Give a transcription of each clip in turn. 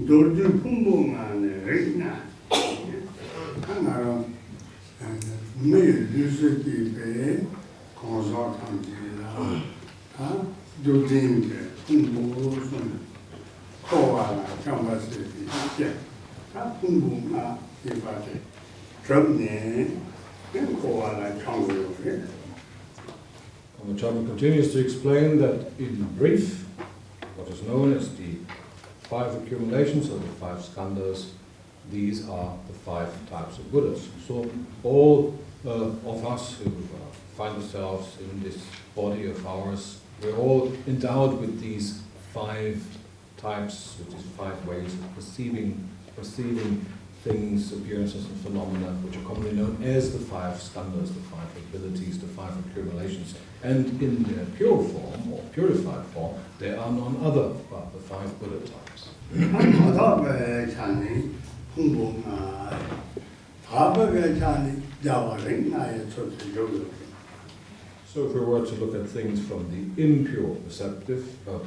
Dorju Pumbungan, Rigna, Kanaro, and May Lucy Bay, consultant, Dudin, Pumbu, Koala, Kambasi, Pumbunga, Ibati, Drumne, and Koala, Tangle. Amitabha continues to explain that in brief, what is known as the 5 accumulations or the 5 skandhas, these are the 5 types of Buddhas. So all of us who find ourselves in this body of ours, we're all endowed with these 5 types, which is 5 ways of perceiving things, appearances and phenomena, which are commonly known as the 5 skandhas, the 5 abilities, the 5 accumulations. And in their pure form, or purified form, there are none other but the 5 Buddha types. So if we were to look at things from the impure perspective, let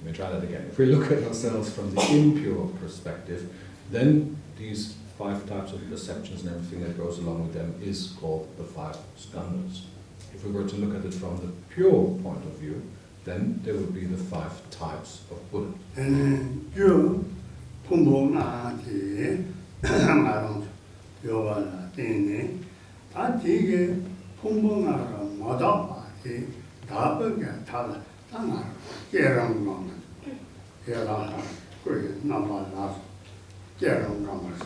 me try that again. If we look at ourselves from the impure perspective, then these 5 types of perceptions and everything that goes along with them is called the 5 skandhas. If we were to look at it from the pure point of view, then there would be the 5 types of Buddha. And you, Pumbunati, Maron, Yoga, Dini, Adige, Pumbunara, Madapati, Tabaga, Tala, Tana, Yeram Gomez, Yerana, Great Namalas, Yeram Gomez.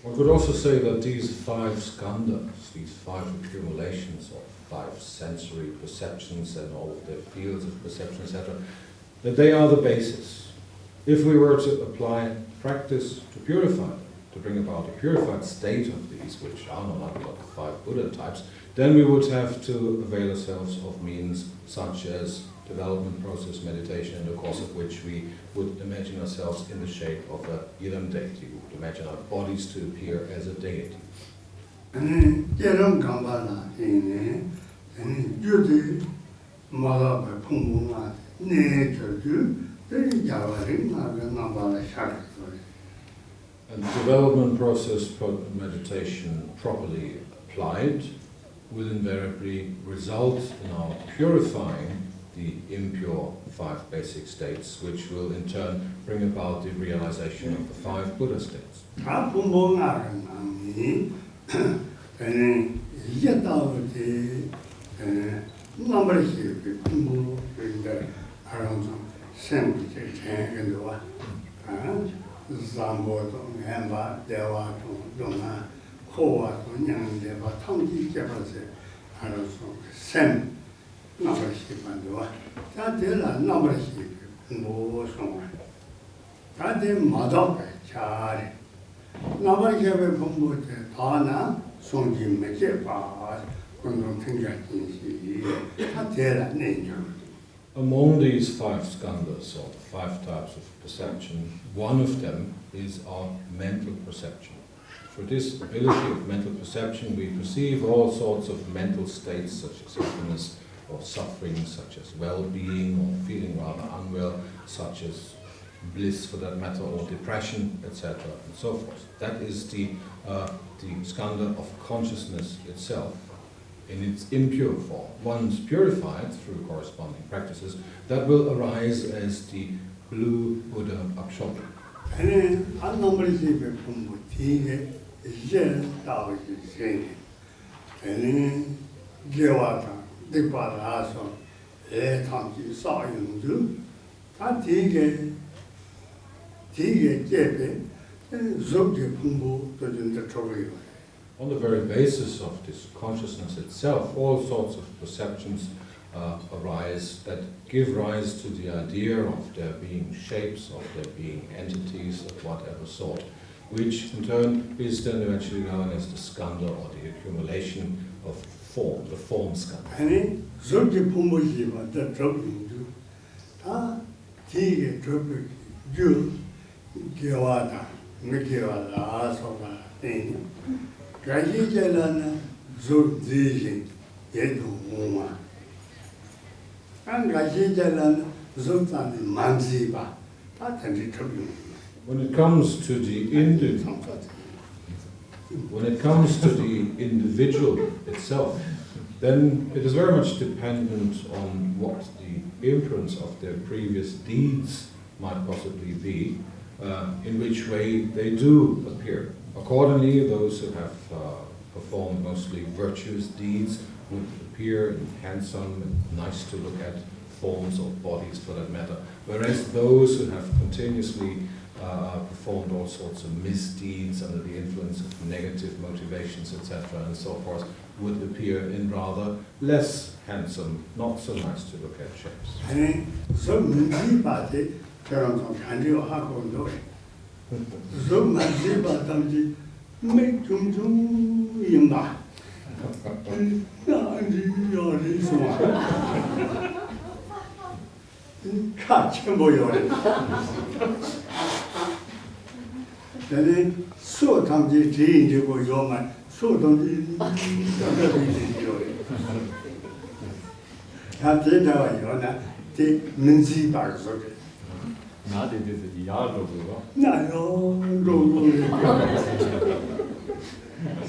One could also say that these 5 skandhas, these 5 accumulations of 5 sensory perceptions and all of their fields of perception, etc., that they are the basis. If we were to apply practice to purify them, to bring about a purified state of these, which are not like the 5 Buddha types, then we would have to avail ourselves of means such as development process meditation, in the course of which we would imagine ourselves in the shape of a Yilam deity. We would imagine our bodies to appear as a deity. And development process meditation properly applied will invariably result in our purifying the impure 5 basic states, which will in turn bring about the realization of the 5 Buddha states. Among these 5 skandhas, or 5 types of perception, one of them is our mental perception. For this ability of mental perception, we perceive all sorts of mental states, such as happiness or suffering, such as well-being or feeling rather unwell, such as bliss for that matter, or depression, etc., and so forth. That is the skandha of consciousness itself in its impure form. Once purified through corresponding practices, that will arise as the blue Buddha Akshobhya. On the very basis of this consciousness itself, all sorts of perceptions arise that give rise to the idea of there being shapes, of there being entities of whatever sort, which in turn is then eventually known as the skandha, or the accumulation of form, the form skandha. When it comes to the individual itself, then it is very much dependent on what the imprints of their previous deeds might possibly be, in which way they do appear. Accordingly, those who have performed mostly virtuous deeds would appear in handsome and nice to look at forms or bodies for that matter, whereas those who have continuously performed all sorts of misdeeds under the influence of negative motivations, etc., and so forth, would appear in rather less handsome, not so nice to look at shapes.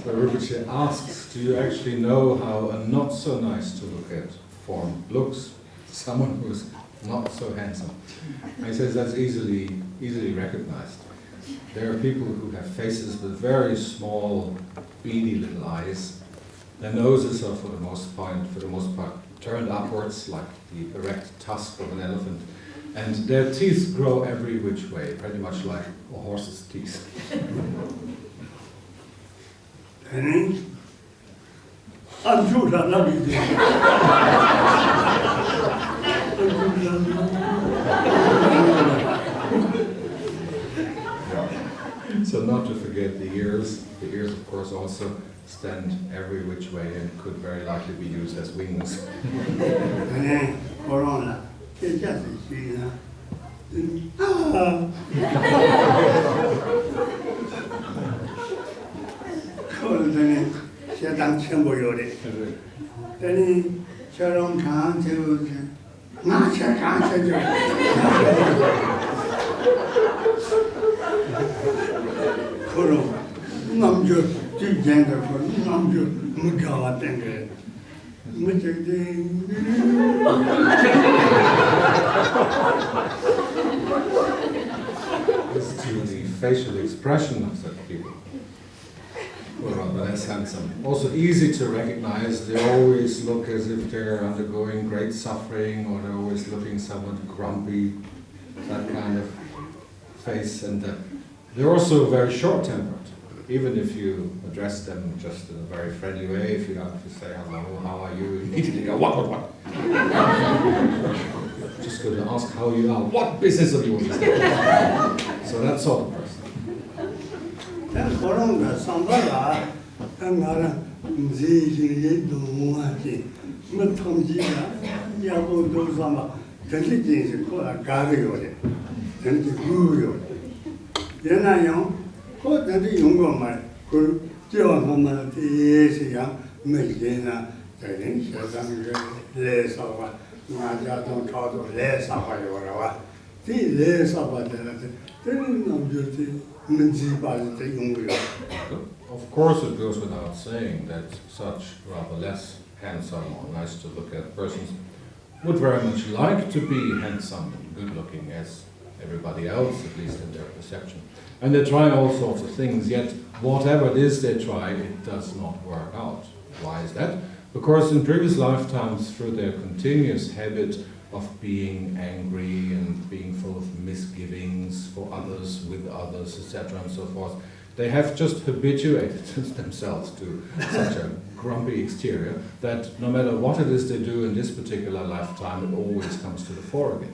So Rinpoche asks, do you actually know how a not so nice to look at form looks? Someone who's not so handsome. And he says that's easily recognized. There are people who have faces with very small, beady little eyes. Their noses are for the most part turned upwards, like the erect tusk of an elephant. And their teeth grow every which way, pretty much like a horse's teeth. So not to forget the ears. The ears, of course, also stand every which way and could very likely be used as wings. As to the facial expression of such people, or rather less handsome, also easy to recognize. They always look as if they're undergoing great suffering, or they're always looking somewhat grumpy, that kind of face, and they're also very short-tempered. Even if you address them just in a very friendly way, if you say hello, how are you, immediately go, what? Just going to ask how you are, what business of yours is that? So that sort of person. Of course, it goes without saying that such rather less handsome or nice to look at persons would very much like to be handsome and good looking as everybody else, at least in their perception. And they try all sorts of things, yet whatever it is they try, it does not work out. Why is that? Because in previous lifetimes, through their continuous habit of being angry and being full of misgivings for others, with others, etc. and so forth, they have just habituated themselves to such a grumpy exterior that no matter what it is they do in this particular lifetime, it always comes to the fore again.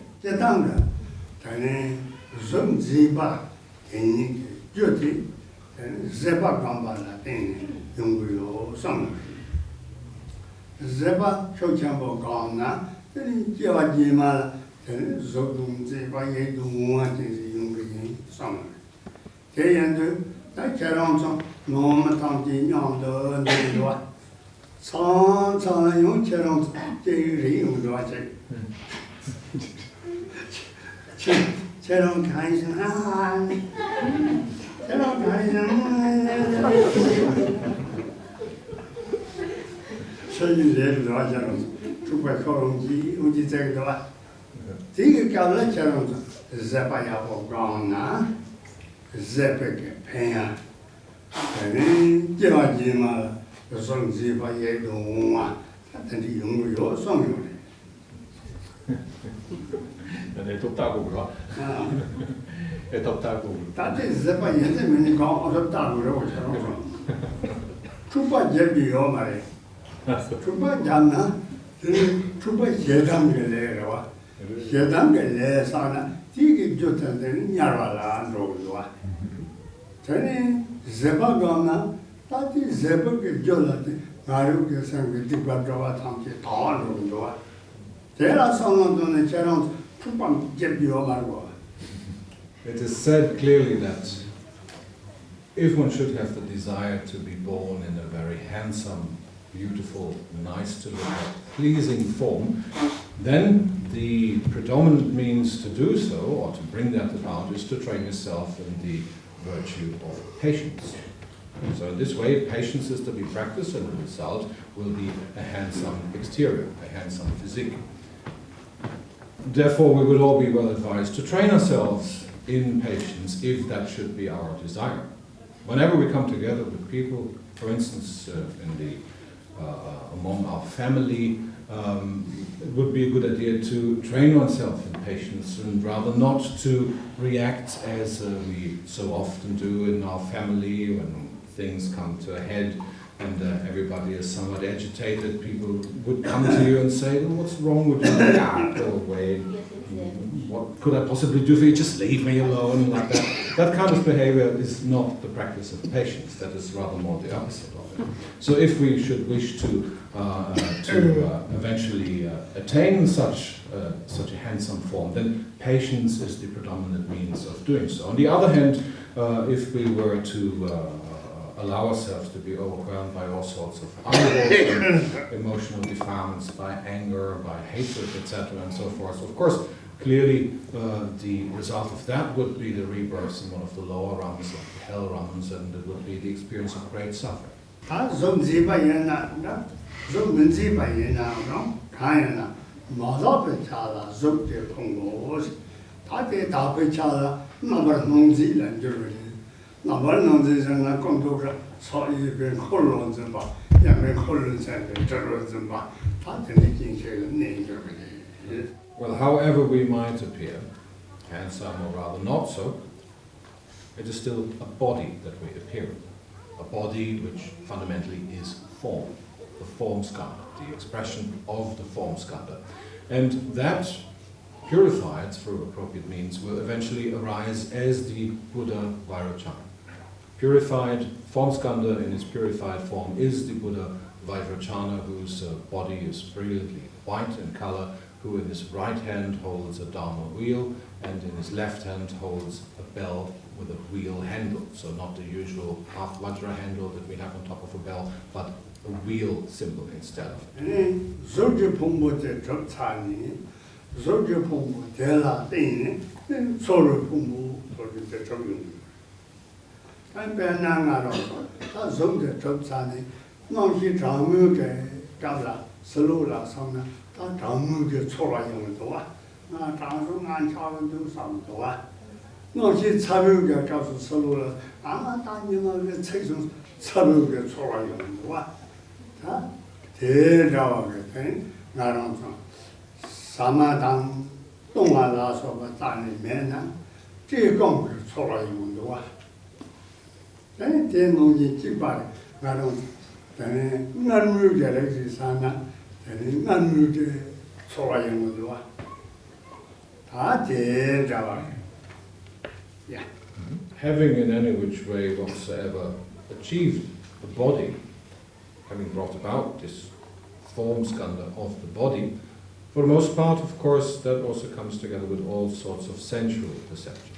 Cherong Kaisan, Cherong Kaisan. So you did the Rajan to by Korongi, Uji Zegla. Think you let Cherong Zapaya of Gona, Zepek, Pena, and then Jima, the song Zipa Yedon, and the young song. È toccato però. È toccato. Tanti zepa niente me ne ho adottato lo c'ero. Chupa jebi yo mare. Chupa janna. Chupa jedam gele wa. Jedam gele sana. Tigi jota de nyarwa la ando wa. Tani zepa gona. Tanti zepa ke jola de. Maru ke sang ke dikwa drawa tham ke ta lo wa. Tera sono done c'erano It is said clearly that if one should have the desire to be born in a very handsome, beautiful, nice to look at, pleasing form, then the predominant means to do so, or to bring that about, is to train yourself in the virtue of patience. So in this way, patience is to be practiced, and the result will be a handsome exterior, a handsome physique. Therefore, we would all be well advised to train ourselves in patience if that should be our desire. Whenever we come together with people, for instance, among our family, it would be a good idea to train oneself in patience and rather not to react as we so often do in our family when things come to a head and everybody is somewhat agitated. People would come to you and say, "Oh, what's wrong with you? Go away. What could I possibly do for you? Just leave me alone," like that. That kind of behavior is not the practice of patience. That is rather more the opposite of it. So if we should wish to eventually attain such a handsome form, then patience is the predominant means of doing so. On the other hand, if we were to allow ourselves to be overwhelmed by all sorts of other emotional defilements, by anger, by hatred, etc., and so forth. Of course, clearly the result of that would be the rebirth in one of the lower realms, like the hell realms, and it would be the experience of great suffering. Well, however we might appear, handsome or rather not so, it is still a body that we appear in. A body which fundamentally is form, the form skandha, the expression of the form skandha. And that, purified through appropriate means, will eventually arise as the Buddha Vairochana. Purified form skandha in its purified form is the Buddha Vairochana, whose body is brilliantly white in color, who in his right hand holds a Dharma wheel and in his left hand holds a bell with a wheel handle. So not the usual half Vajra handle that we have on top of a bell, but a wheel symbol instead of it. Having in any which way whatsoever achieved the body, having brought about this form skandha of the body, for the most part, of course, that also comes together with all sorts of sensual perceptions.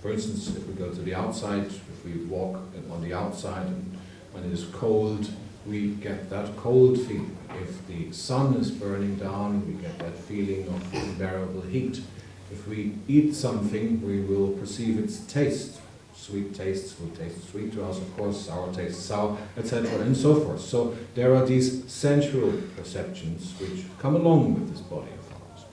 For instance, if we go to the outside, if we walk on the outside and when it is cold, we get that cold feeling. If the sun is burning down, we get that feeling of unbearable heat. If we eat something, we will perceive its taste. Sweet tastes will taste sweet to us, of course, sour tastes sour, etc., and so forth. So there are these sensual perceptions which come along with this body of ours.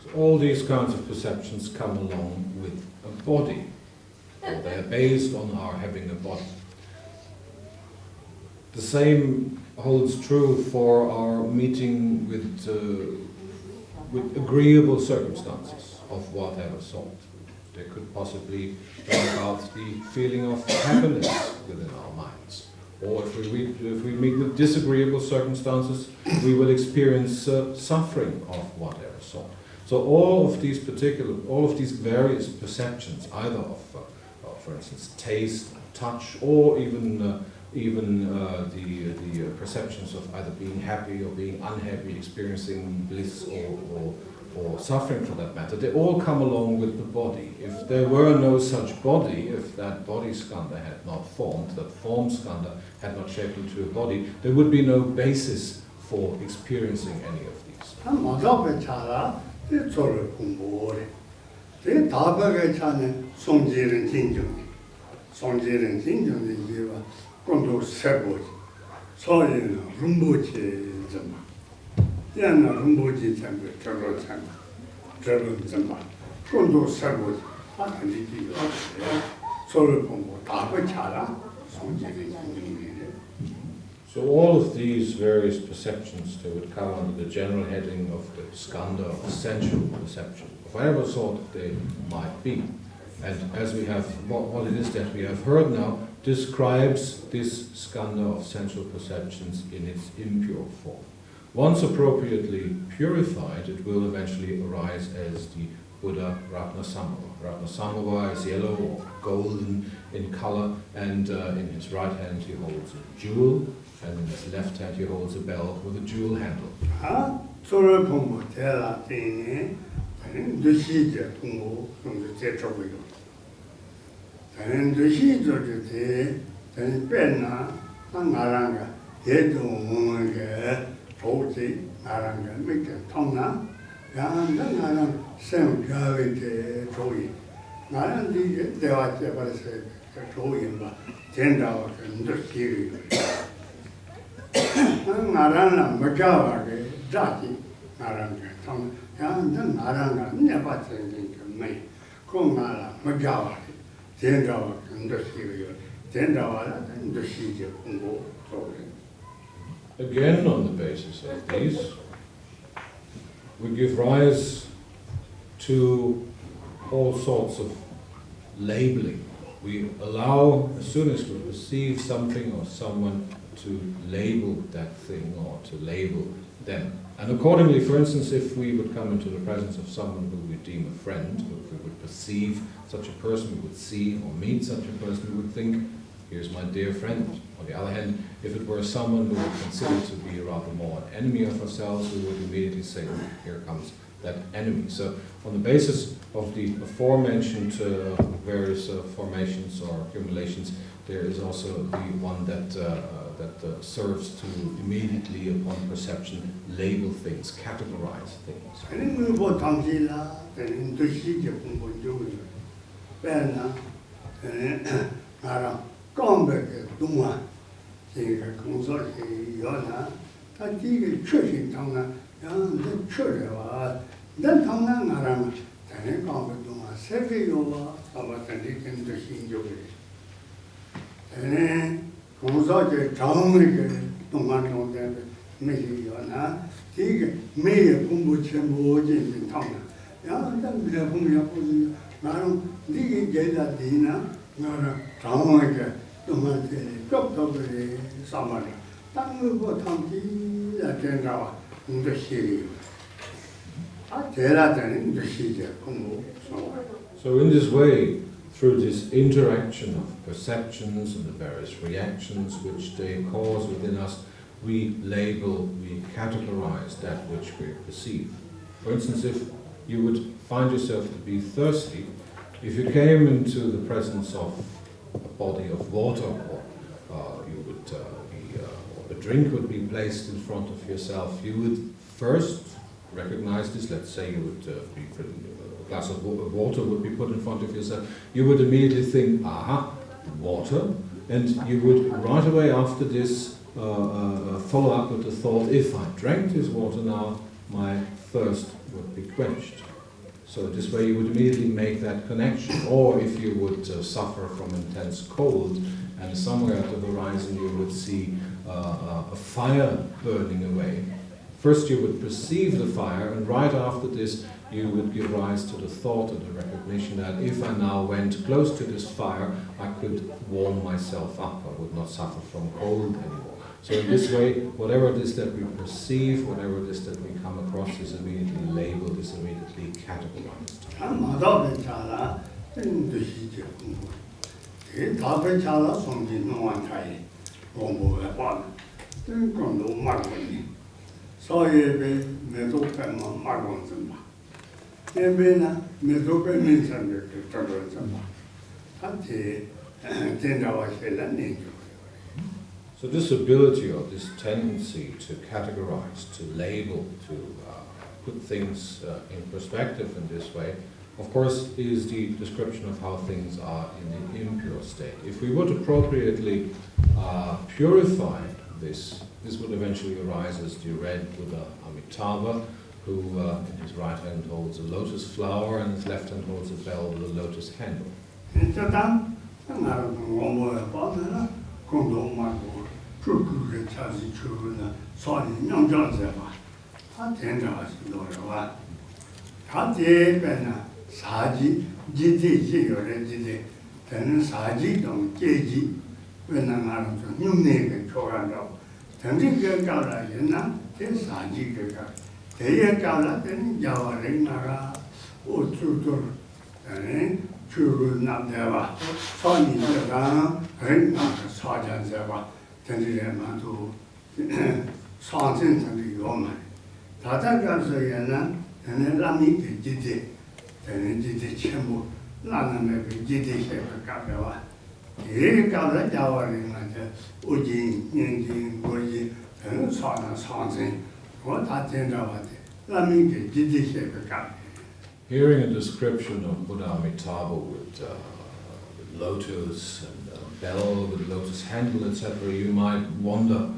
So all these kinds of perceptions come along with a body. And they are based on our having a body. The same holds true for our meeting with agreeable circumstances of whatever sort. They could possibly bring about the feeling of happiness within our minds. Or if we meet with disagreeable circumstances, we will experience suffering of whatever sort. So all of these various perceptions, either of, for instance, taste, touch, or even the perceptions of either being happy or being unhappy, experiencing bliss or suffering for that matter, they all come along with the body. If there were no such body, if that body skandha had not formed, that form skandha had not shaped into a body, there would be no basis for experiencing any of these. So all of these various perceptions, they would come under the general heading of the skandha of sensual perception, of whatever sort they might be. And as we have, what it is that we have heard now describes this skandha of sensual perceptions in its impure form. Once appropriately purified, it will eventually arise as the Buddha Ratnasambhava. Ratnasambhava is yellow or golden in color, and in his right hand he holds a jewel, and in his left hand he holds a bell with a jewel handle. Again, on the basis of these, we give rise to all sorts of labeling. We allow, as soon as we perceive something or someone, to label that thing or to label them. And accordingly, for instance, if we would come into the presence of someone who we deem a friend, if we would perceive such a person, we would see or meet such a person, we would think, here's my dear friend. On the other hand, if it were someone who we consider to be rather more an enemy of ourselves, we would immediately say, here comes that enemy. So on the basis of the aforementioned various formations or accumulations, there is also the one that serves to immediately, upon perception, label things, categorize things. So in this way, through this interaction of perceptions and the various reactions which they cause within us, we label, we categorize that which we perceive. For instance, if you would find yourself to be thirsty, if you came into the presence of a body of water, or you would or a drink would be placed in front of yourself, you would first recognize this. Let's say you would a glass of water would be put in front of yourself. You would immediately think, aha, water, and you would right away after this follow up with the thought, if I drank this water now, my thirst would be quenched. So this way you would immediately make that connection. Or if you would suffer from intense cold, and somewhere at the horizon you would see a fire burning away. First you would perceive the fire, and right after this you would give rise to the thought and the recognition that if I now went close to this fire, I could warm myself up, I would not suffer from cold anymore. So in this way, whatever it is that we perceive, whatever it is that we come across is immediately labeled, is immediately categorized. So this ability or this tendency to categorize, to label, to put things in perspective in this way, of course, is the description of how things are in the impure state. If we would appropriately purify this, this would eventually arise as the red Buddha Amitabha, who in his right hand holds a lotus flower and his left hand holds a bell with a lotus handle. Hearing a description of Buddha Amitabha with lotus and bell with lotus handle, etc., you might wonder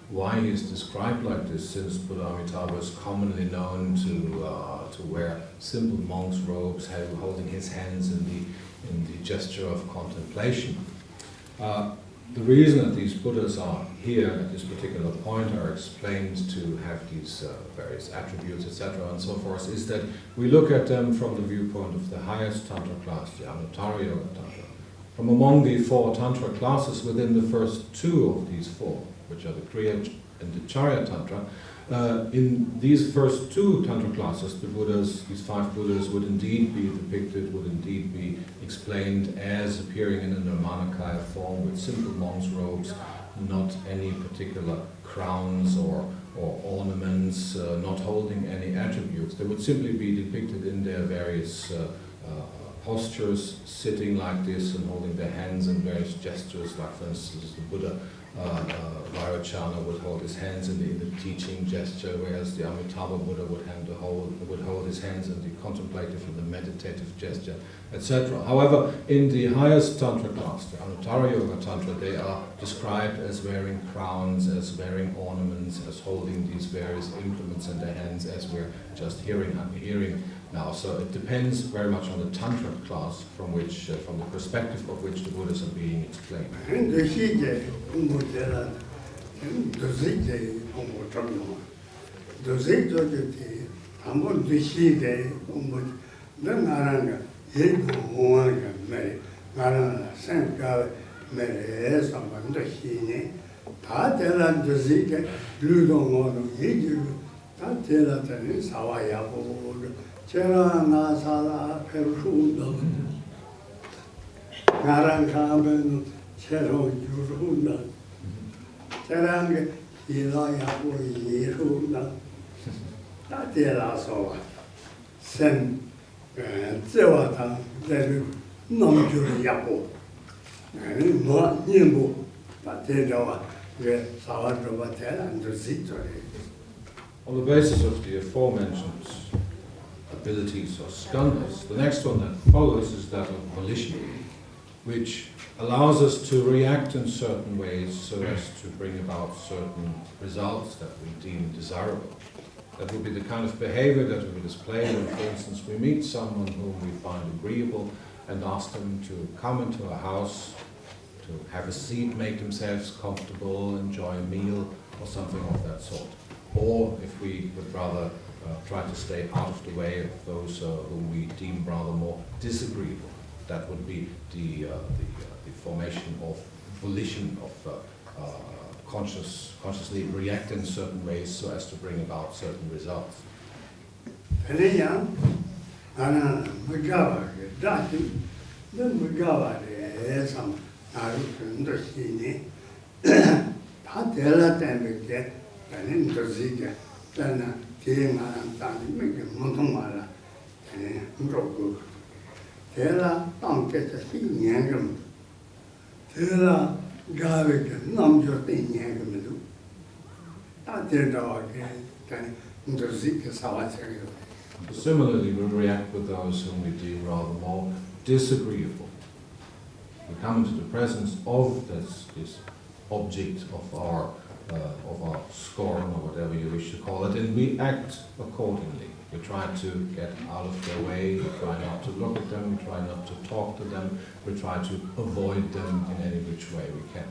why he is described like this, since Buddha Amitabha is commonly known to wear simple monk's robes, holding his hands in the gesture of contemplation. The reason that these Buddhas are here at this particular point are explained to have these various attributes, etc., and so forth, is that we look at them from the viewpoint of the highest Tantra class, the Anuttara Yoga Tantra. From among the four Tantra classes, within the first two of these four, which are the Kriya and the Charya Tantra, in these first two Tantra classes, the Buddhas, these five Buddhas, would indeed be depicted, would indeed be explained as appearing in a Nirmanakaya form with simple monk's robes, not any particular crowns or ornaments, not holding any attributes. They would simply be depicted in their various postures, sitting like this and holding their hands in various gestures, like for instance the Buddha Vairochana would hold his hands in the teaching gesture, whereas the Amitabha Buddha would hold his hands in the contemplative and the meditative gesture, etc. However, in the highest Tantra class, the Anuttara Yoga Tantra, they are described as wearing crowns, as wearing ornaments, as holding these various implements in their hands, as we're just hearing now. So it depends very much on the Tantra class from the perspective of which the Buddhas are being explained. mere samando hine, ta tela dozike, ludomono yidu, ta tela tani sawayabu, chera na sala perusunda, narankaben, chero yurunda, cherange, ilayabu yirunda, ta tela sowa, sen, zewata, zeru, namjuru yabu. On the basis of the aforementioned abilities or skandhas, the next one that follows is that of volition, which allows us to react in certain ways so as to bring about certain results that we deem desirable. That would be the kind of behavior that we display when, for instance, we meet someone whom we find agreeable and ask them to come into our house, to have a seat, make themselves comfortable, enjoy a meal, or something of that sort. Or if we would rather try to stay out of the way of those whom we deem rather more disagreeable, that would be the formation of volition, of consciously react in certain ways so as to bring about certain results. Similarly, we react with those whom we deem rather more disagreeable. We come into the presence of this object of our scorn, or whatever you wish to call it, and we act accordingly. We try to get out of their way, we try not to look at them, we try not to talk to them, we try to avoid them in any which way we can.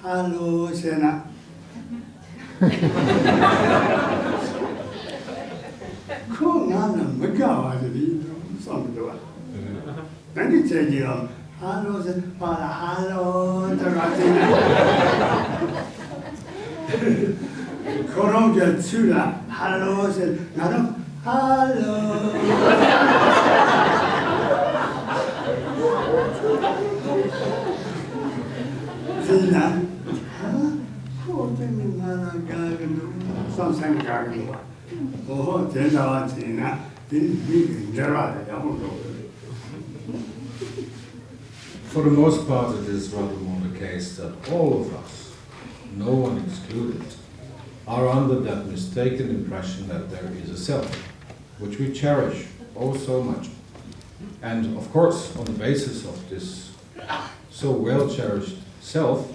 Hello, Sena. For the most part, it is rather more the case that all of us, no one excluded, are under that mistaken impression that there is a self, which we cherish oh so much. And of course, on the basis of this so well-cherished self,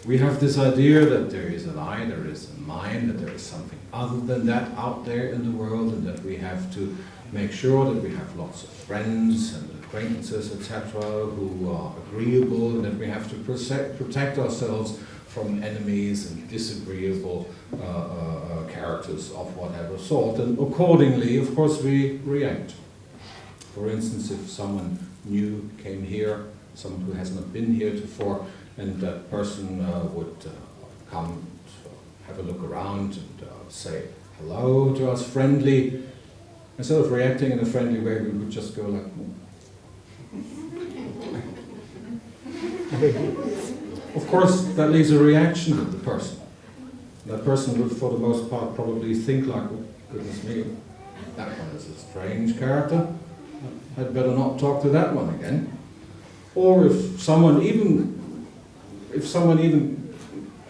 we have this idea that there is an I, there is a mind, that there is something other than that out there in the world, and that we have to make sure that we have lots of friends and acquaintances, etc., who are agreeable, and that we have to protect ourselves from enemies and disagreeable characters of whatever sort. And accordingly, of course, we react. For instance, if someone new came here, someone who has not been here before, and that person would come, have a look around and say hello to us, friendly. Instead of reacting in a friendly way, we would just go like... Of course, that leaves a reaction with the person. That person would, for the most part, probably think like, oh, goodness me, that one is a strange character. I'd better not talk to that one again. Or if someone even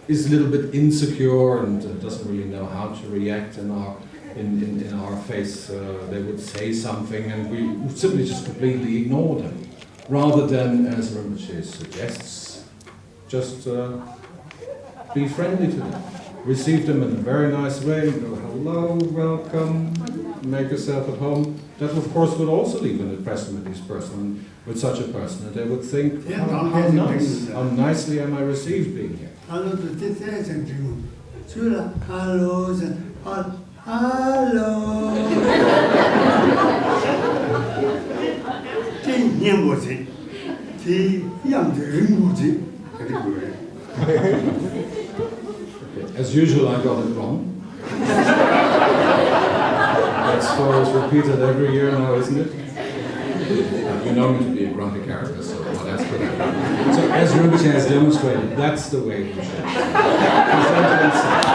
is a little bit insecure and doesn't really know how to react in our face, they would say something and we would simply just completely ignore them. Rather than, as Rinpoche suggests, just be friendly to them. Receive them in a very nice way, go hello, welcome, make yourself at home. That of course would also leave an impression with such a person, and they would think, how nicely am I received being here. Hello. As usual, I got it wrong. That story is repeated every year now, isn't it? You know me to be a grumpy character, so that's good. So, as Rinpoche has demonstrated, that's the way we should present oneself.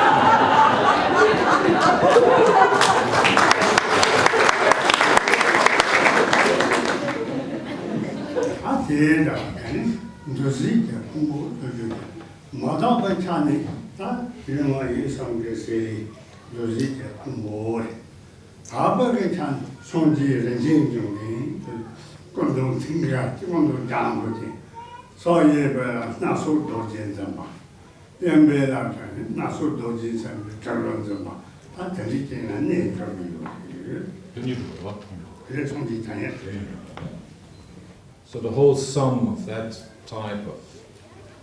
So the whole sum of that type of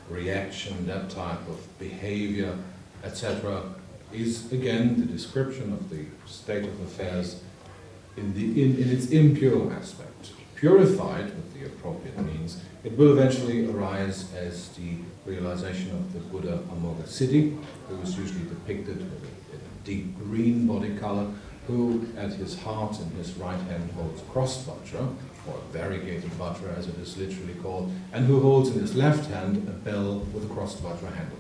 reaction, that type of behavior, etc., is again the description of the state of affairs in its impure aspect. Purified with the appropriate means, it will eventually arise as the realization of the Buddha Amoghasiddhi, who is usually depicted with a deep green body color, who at his heart in his right hand holds crossed vajra, or variegated vajra as it is literally called, and who holds in his left hand a bell with a crossed vajra handle.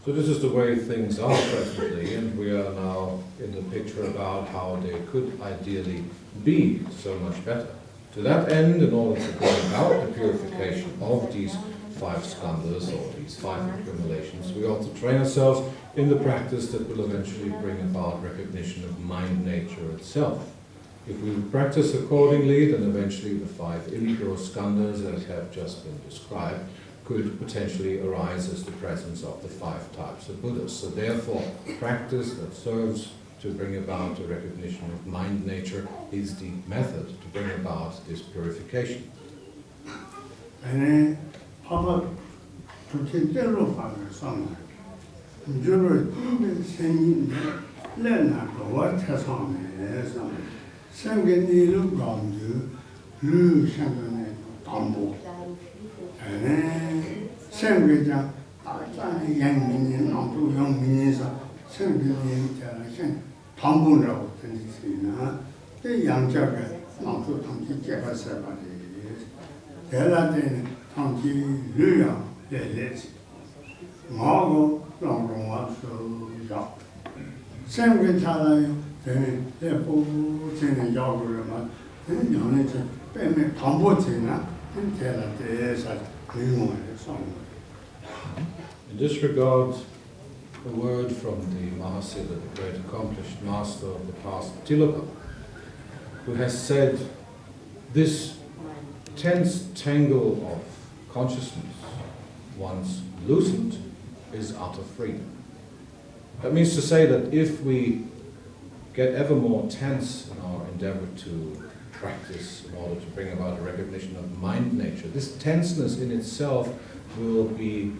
So this is the way things are presently, and we are now in the picture about how they could ideally be so much better. To that end, in order to bring about the purification of these 5 skandhas, or these 5 accumulations, we ought to train ourselves in the practice that will eventually bring about recognition of mind nature itself. If we practice accordingly, then eventually the 5 impure skandhas that have just been described could potentially arise as the presence of the 5 types of Buddhas. So therefore, practice that serves to bring about a recognition of mind nature is the method to bring about this purification. In this regard, a word from the Mahasiddha, the great accomplished master of the past, Tilopa, who has said, this tense tangle of consciousness, once loosened, is utter freedom. That means to say that if we get ever more tense in our endeavor to practice in order to bring about a recognition of mind nature, this tenseness in itself will be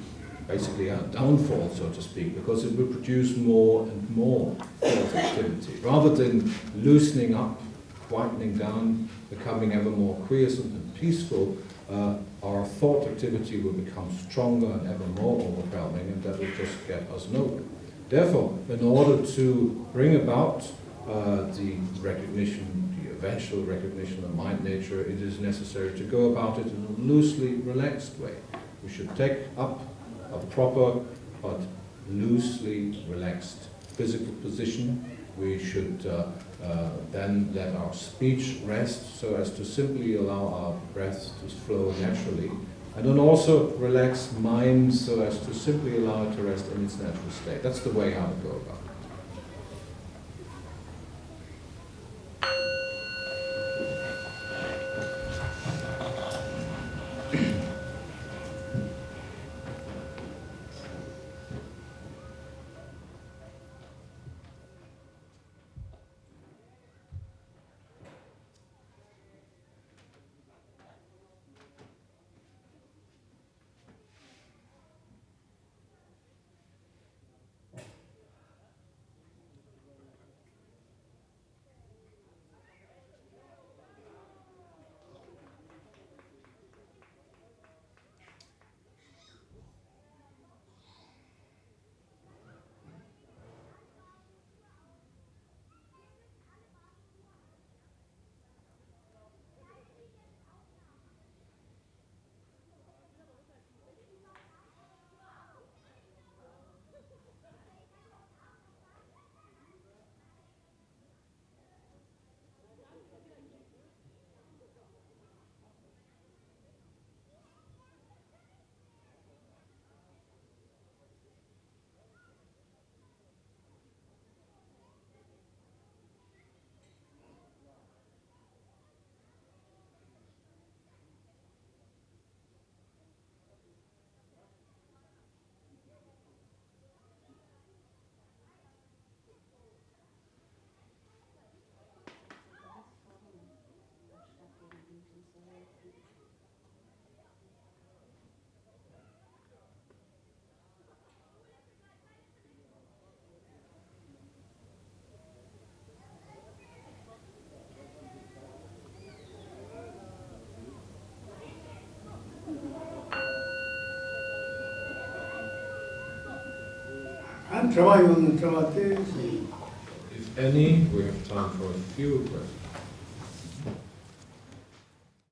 basically a downfall, so to speak, because it will produce more and more thought activity. Rather than loosening up, quietening down, becoming ever more quiescent and peaceful, our thought activity will become stronger and ever more overwhelming, and that will just get us nowhere. Therefore, in order to bring about the recognition, the eventual recognition of mind nature, it is necessary to go about it in a loosely relaxed way. We should take up a proper but loosely relaxed physical position. We should then let our speech rest so as to simply allow our breath to flow naturally, and then also relax mind so as to simply allow it to rest in its natural state. That's the way how to go about it. If any, we have time for a few questions.